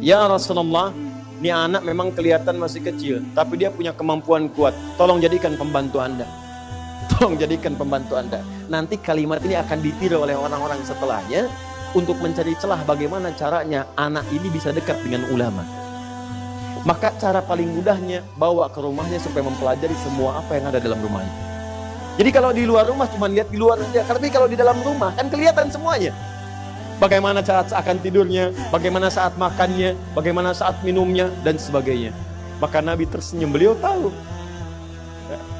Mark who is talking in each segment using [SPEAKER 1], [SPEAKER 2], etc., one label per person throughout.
[SPEAKER 1] Ya Rasulullah, ini anak memang kelihatan masih kecil, tapi dia punya kemampuan kuat. Tolong jadikan pembantu Anda. Tolong jadikan pembantu Anda. Nanti kalimat ini akan ditiru oleh orang-orang setelahnya untuk mencari celah bagaimana caranya anak ini bisa dekat dengan ulama. Maka cara paling mudahnya bawa ke rumahnya supaya mempelajari semua apa yang ada dalam rumahnya. Jadi kalau di luar rumah cuma lihat di luar saja, tapi kalau di dalam rumah kan kelihatan semuanya. Bagaimana saat akan tidurnya, bagaimana saat makannya, bagaimana saat minumnya dan sebagainya. Maka Nabi tersenyum, beliau tahu.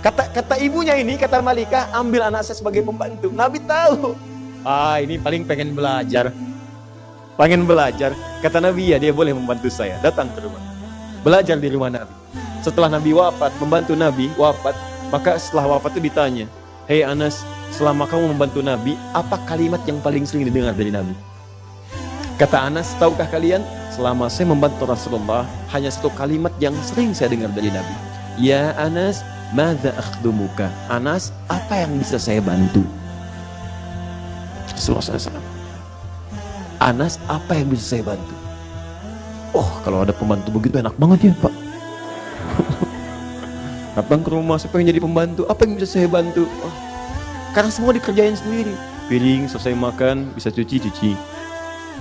[SPEAKER 1] Kata ibunya ini, kata Malikah, ambil anak saya sebagai pembantu. Nabi tahu. Ini paling pengen belajar. Pengen belajar. Kata Nabi, ya dia boleh membantu saya. Datang ke rumah. Belajar di rumah Nabi. Setelah Nabi wafat, membantu Nabi wafat, maka setelah wafat itu ditanya, "Hei Anas, selama kamu membantu Nabi, apa kalimat yang paling sering didengar dari Nabi?" Kata Anas, tahukah kalian, selama saya membantu Rasulullah, hanya satu kalimat yang sering saya dengar dari Nabi. Ya Anas, madza akhdumuka? Anas, apa yang bisa saya bantu? Anas, apa yang bisa saya bantu? Oh, kalau ada pembantu begitu enak banget ya Pak. Datang ke rumah, saya pengen jadi pembantu, apa yang bisa saya bantu? Oh, karena semua dikerjain sendiri. Piring, selesai makan, bisa cuci.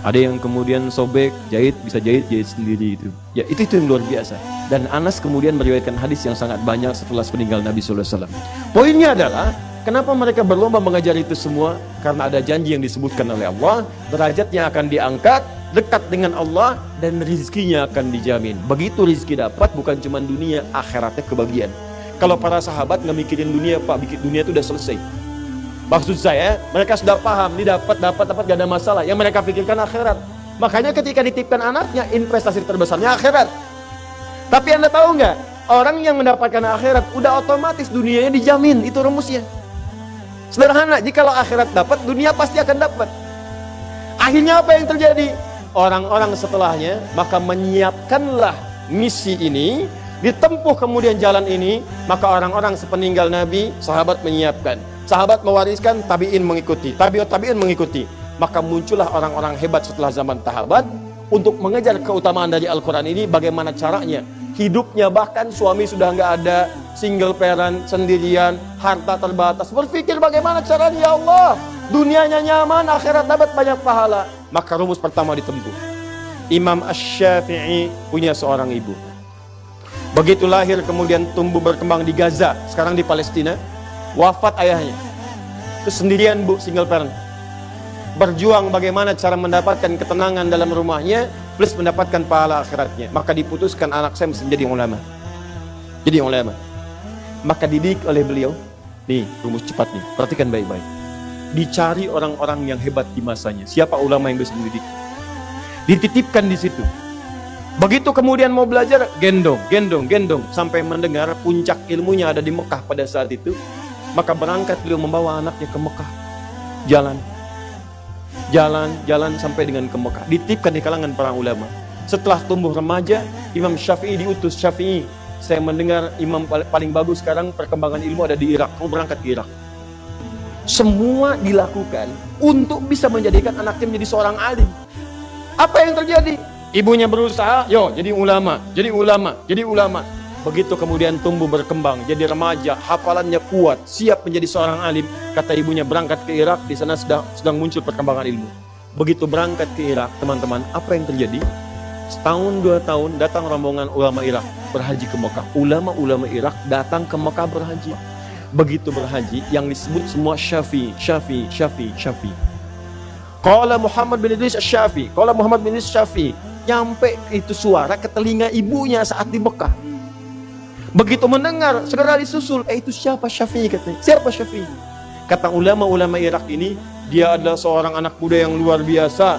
[SPEAKER 1] Ada yang kemudian sobek, jahit, bisa jahit sendiri itu. Ya itu yang luar biasa. Dan Anas kemudian meriwayatkan hadis yang sangat banyak setelah meninggal Nabi SAW. Poinnya adalah, kenapa mereka berlomba mengajar itu semua? Karena ada janji yang disebutkan oleh Allah, derajatnya akan diangkat, dekat dengan Allah, dan rizkinya akan dijamin. Begitu rizki dapat, bukan cuma dunia, akhiratnya kebagian. Kalau para sahabat nggak mikirin dunia, Pak, bikin dunia itu udah selesai. Maksud saya, mereka sudah paham, ini dapat, gak ada masalah. Yang mereka pikirkan akhirat. Makanya ketika dititipkan anaknya, investasi terbesarnya akhirat. Tapi Anda tahu nggak? Orang yang mendapatkan akhirat, udah otomatis dunianya dijamin. Itu rumusnya. Sederhana, jikalau akhirat dapat, dunia pasti akan dapat. Akhirnya apa yang terjadi? Orang-orang setelahnya, maka menyiapkanlah misi ini, ditempuh kemudian jalan ini, maka orang-orang sepeninggal Nabi, sahabat menyiapkan. Sahabat mewariskan, tabi'in mengikuti, tabi'in mengikuti. Maka muncullah orang-orang hebat setelah zaman sahabat untuk mengejar keutamaan dari Al-Quran ini. Bagaimana caranya? Hidupnya bahkan suami sudah nggak ada, single parent, sendirian, harta terbatas. Berpikir bagaimana caranya, ya Allah, dunianya nyaman, akhirat dapat banyak pahala. Maka rumus pertama ditempuh. Imam Asy-Syafi'i punya seorang ibu. Begitu lahir kemudian tumbuh berkembang di Gaza, sekarang di Palestina. Wafat ayahnya, terus sendirian bu, single parent, berjuang bagaimana cara mendapatkan ketenangan dalam rumahnya plus mendapatkan pahala akhiratnya. Maka diputuskan anak saya mesti jadi ulama. Jadi ulama. Maka didik oleh beliau. Nih rumus cepat nih, perhatikan baik-baik. Dicari orang-orang yang hebat di masanya. Siapa ulama yang bisa mendidik? Dititipkan di situ. Begitu kemudian mau belajar, gendong sampai mendengar puncak ilmunya ada di Mekah pada saat itu. Maka berangkat beliau membawa anaknya ke Mekah. Jalan sampai dengan ke Mekah. Dititipkan di kalangan para ulama. Setelah tumbuh remaja, Imam Syafi'i diutus. Syafi'i, saya mendengar imam paling bagus sekarang perkembangan ilmu ada di Irak. Mau berangkat ke Irak. Semua dilakukan untuk bisa menjadikan anaknya menjadi seorang alim. Apa yang terjadi? Ibunya berusaha, jadi ulama. Begitu kemudian tumbuh berkembang, jadi remaja, hafalannya kuat, siap menjadi seorang alim. Kata ibunya berangkat ke Irak, di sana sedang muncul perkembangan ilmu. Begitu berangkat ke Irak, teman-teman, apa yang terjadi? Setahun 2 tahun datang rombongan ulama Irak berhaji ke Mekah. Ulama-ulama Irak datang ke Mekah berhaji. Begitu berhaji, yang disebut semua Syafi'i. Qala Muhammad bin Idris Syafi'i. Nyampe itu suara ke telinga ibunya saat di Mekah. Begitu mendengar, segera disusul. Itu siapa Syafi'i katanya? Siapa Syafi'i? Kata ulama-ulama Irak ini, dia adalah seorang anak muda yang luar biasa.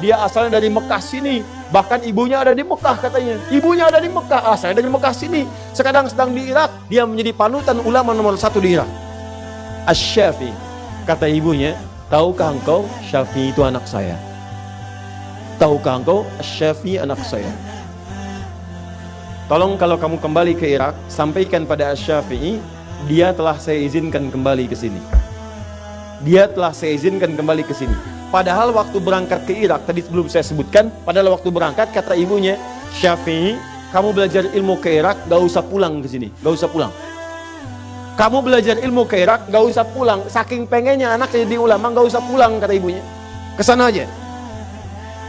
[SPEAKER 1] Dia asalnya dari Mekah sini. Bahkan ibunya ada di Mekah katanya. Ibunya ada di Mekah. Saya dari Mekah sini. Sekarang sedang di Irak. Dia menjadi panutan ulama nomor 1 di Irak. Asy-Syafi'i. Kata ibunya, tahukah engkau Syafi'i itu anak saya? Tahukah engkau Asy-Syafi'i anak saya? Tolong kalau kamu kembali ke Irak, sampaikan pada Asy-Syafi'i, dia telah saya izinkan kembali ke sini. dia telah saya izinkan kembali ke sini. Padahal waktu berangkat ke Irak, tadi sebelum saya sebutkan, padahal waktu berangkat kata ibunya, Syafi'i, kamu belajar ilmu ke Irak, gak usah pulang ke sini, gak usah pulang. Kamu belajar ilmu ke Irak, gak usah pulang. Saking pengennya anak jadi ulama, gak usah pulang, kata ibunya. Kesana aja.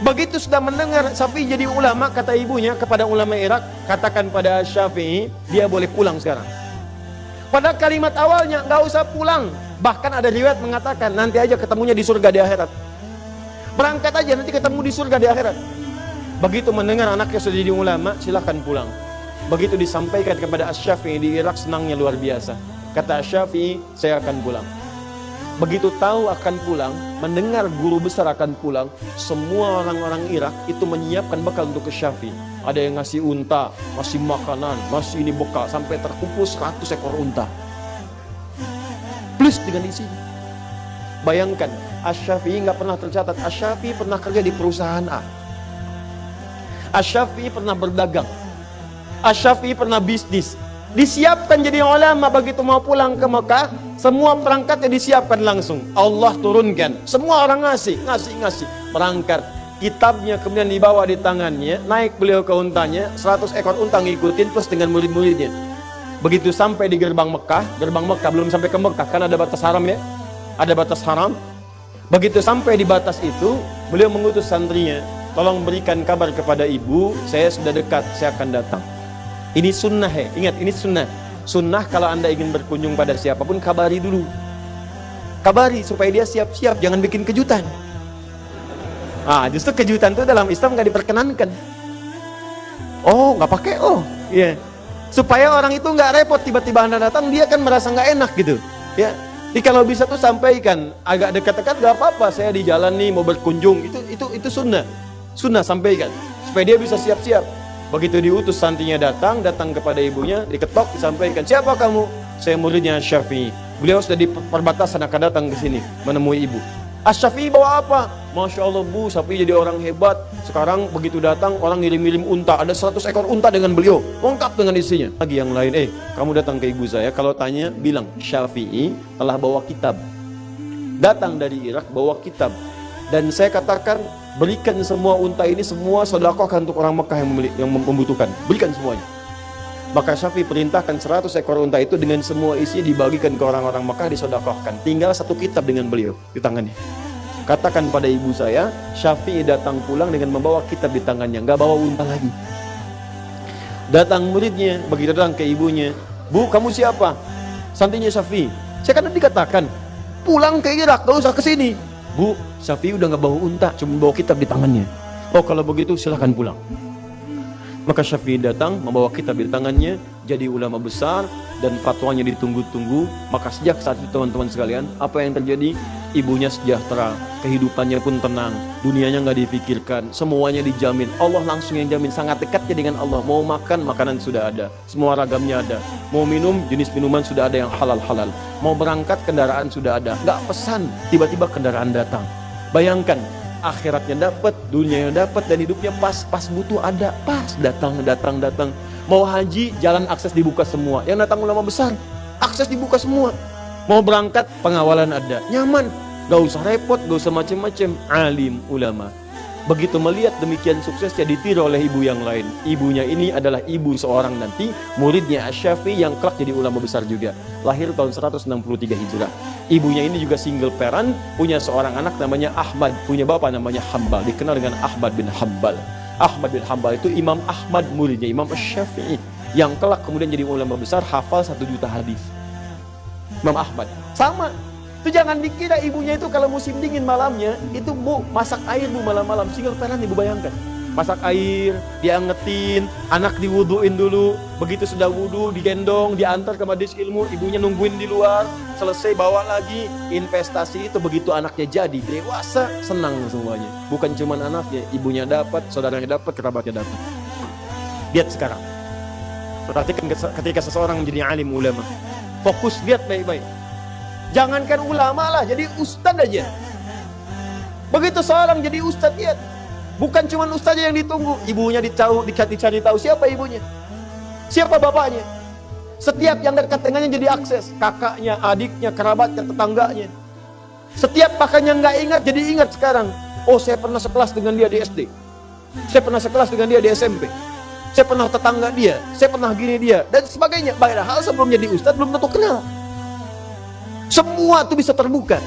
[SPEAKER 1] Begitu sudah mendengar Syafi'i jadi ulama, kata ibunya kepada ulama Irak, katakan pada Syafi'i, dia boleh pulang sekarang. Pada kalimat awalnya, gak usah pulang. Bahkan ada riwayat mengatakan, nanti aja ketemunya di surga di akhirat. Berangkat aja, nanti ketemu di surga di akhirat. Begitu mendengar anaknya sudah jadi ulama, silahkan pulang. Begitu disampaikan kepada Asy-Syafi'i di Irak, senangnya luar biasa. Kata Asy-Syafi'i, saya akan pulang. Begitu tahu akan pulang, mendengar guru besar akan pulang, semua orang-orang Irak itu menyiapkan bekal untuk ke Syafi'i. Ada yang ngasih unta, masih makanan, masih ini bekal, sampai terkumpul 100 ekor unta. Plus dengan isinya. Bayangkan, Asy-Syafi'i nggak pernah tercatat. Asy-Syafi'i pernah kerja di perusahaan A. Asy-Syafi'i pernah berdagang. Asy-Syafi'i pernah bisnis. Disiapkan jadi ulama, begitu mau pulang ke Mekah, semua perangkatnya disiapkan langsung. Allah turunkan. Semua orang ngasih. Berangkat. Kitabnya kemudian dibawa di tangannya, naik beliau ke untanya, 100 ekor unta ngikutin plus dengan murid-muridnya. Begitu sampai di gerbang Mekah belum sampai ke Mekah, kan ada batas haram ya? Ada batas haram. Begitu sampai di batas itu, beliau mengutus santrinya, tolong berikan kabar kepada ibu, saya sudah dekat, saya akan datang. Ini sunnah ya, ingat ini sunnah. Sunnah kalau anda ingin berkunjung pada siapapun, kabari dulu. Kabari supaya dia siap-siap, jangan bikin kejutan. Justru kejutan itu dalam Islam nggak diperkenankan. Oh, nggak pakai, iya. Supaya orang itu nggak repot, tiba-tiba anda datang, dia kan merasa nggak enak gitu. Ya, jadi kalau bisa tuh sampaikan, agak dekat-dekat nggak apa-apa, saya di jalan nih mau berkunjung, itu sunnah. Sunnah sampaikan, supaya dia bisa siap-siap. Begitu diutus santrinya datang kepada ibunya, diketok, disampaikan, siapa kamu? Saya muridnya Syafi'i. Beliau sudah di perbatasan akan datang ke sini menemui ibu. Asy-Syafi'i bawa apa? Masya Allah bu, Syafi'i jadi orang hebat. Sekarang begitu datang orang ngirim-ngirim unta, ada 100 ekor unta dengan beliau, lengkap dengan isinya. Lagi yang lain, kamu datang ke ibu saya, kalau tanya bilang Syafi'i telah bawa kitab. Datang dari Irak bawa kitab. Dan saya katakan, berikan semua unta ini, semua sedekahkan untuk orang Mekah yang membutuhkan. Berikan semuanya. Maka Syafi'i perintahkan 100 ekor unta itu dengan semua isi dibagikan ke orang-orang Mekah, disedekahkan. Tinggal satu kitab dengan beliau di tangannya. Katakan pada ibu saya, Syafi'i datang pulang dengan membawa kitab di tangannya, nggak bawa unta lagi. Datang muridnya, begitu datang ke ibunya, bu kamu siapa? Santrinya Syafi'i. Saya kan dikatakan, pulang ke Irak, gak usah ke sini. Bu, Syafi'i udah nggak bawa unta, cuma bawa kitab di tangannya. Oh kalau begitu silahkan pulang. Maka Syafi'i datang membawa kitab di tangannya, jadi ulama besar dan fatwanya ditunggu-tunggu. Maka sejak saat itu teman-teman sekalian, apa yang terjadi? Ibunya sejahtera, kehidupannya pun tenang, dunianya nggak difikirkan, semuanya dijamin. Allah langsung yang jamin, sangat dekatnya dengan Allah. Mau makan, makanan sudah ada, semua ragamnya ada. Mau minum, jenis minuman sudah ada yang halal-halal. Mau berangkat, kendaraan sudah ada. Nggak pesan, tiba-tiba kendaraan datang. Bayangkan, akhiratnya dapat, dunianya dapat, dan hidupnya pas butuh ada, pas datang. Mau haji, jalan akses dibuka semua. Yang datang ulama besar, akses dibuka semua. Mau berangkat, pengawalan ada, nyaman, gak usah repot, gak usah macam-macam. Alim ulama. Begitu melihat demikian suksesnya, ditiru oleh ibu yang lain. Ibunya ini adalah ibu seorang nanti muridnya Asy-Syafi'i yang kelak jadi ulama besar juga. Lahir tahun 163 Hijrah. Ibunya ini juga single parent, punya seorang anak namanya Ahmad, punya bapak namanya Hambal, dikenal dengan Ahmad bin Hambal. Ahmad bin Hambal itu Imam Ahmad muridnya Imam Asy-Syafi'i, yang kelak kemudian jadi ulama besar, hafal 1 juta hadis. Imam Ahmad sama. Itu jangan dikira ibunya itu kalau musim dingin malamnya itu bu masak air bu malam-malam, single parent ibu bayangkan. Masak air, diangetin, anak diwuduin dulu. Begitu sudah wudu, digendong, diantar ke majelis ilmu, ibunya nungguin di luar, selesai bawa lagi. Investasi itu begitu anaknya jadi dewasa, senang semuanya. Bukan cuma anaknya, ibunya dapat, saudaranya dapat, kerabatnya dapat. Lihat sekarang. Perhatikan ketika seseorang menjadi alim ulama. Fokus, lihat baik-baik. Jangankan ulama lah, jadi ustad aja. Begitu seorang jadi ustad, lihat. Bukan cuma ustaznya yang ditunggu, ibunya dicari tahu siapa ibunya, siapa bapaknya. Setiap yang dekat dengannya jadi akses, kakaknya, adiknya, kerabatnya, tetangganya. Setiap bahkan yang nggak ingat jadi ingat sekarang. Oh, saya pernah sekelas dengan dia di SD. Saya pernah sekelas dengan dia di SMP. Saya pernah tetangga dia. Saya pernah gini dia. Dan sebagainya. Padahal sebelum jadi ustadz belum tentu kenal. Semua itu bisa terbuka.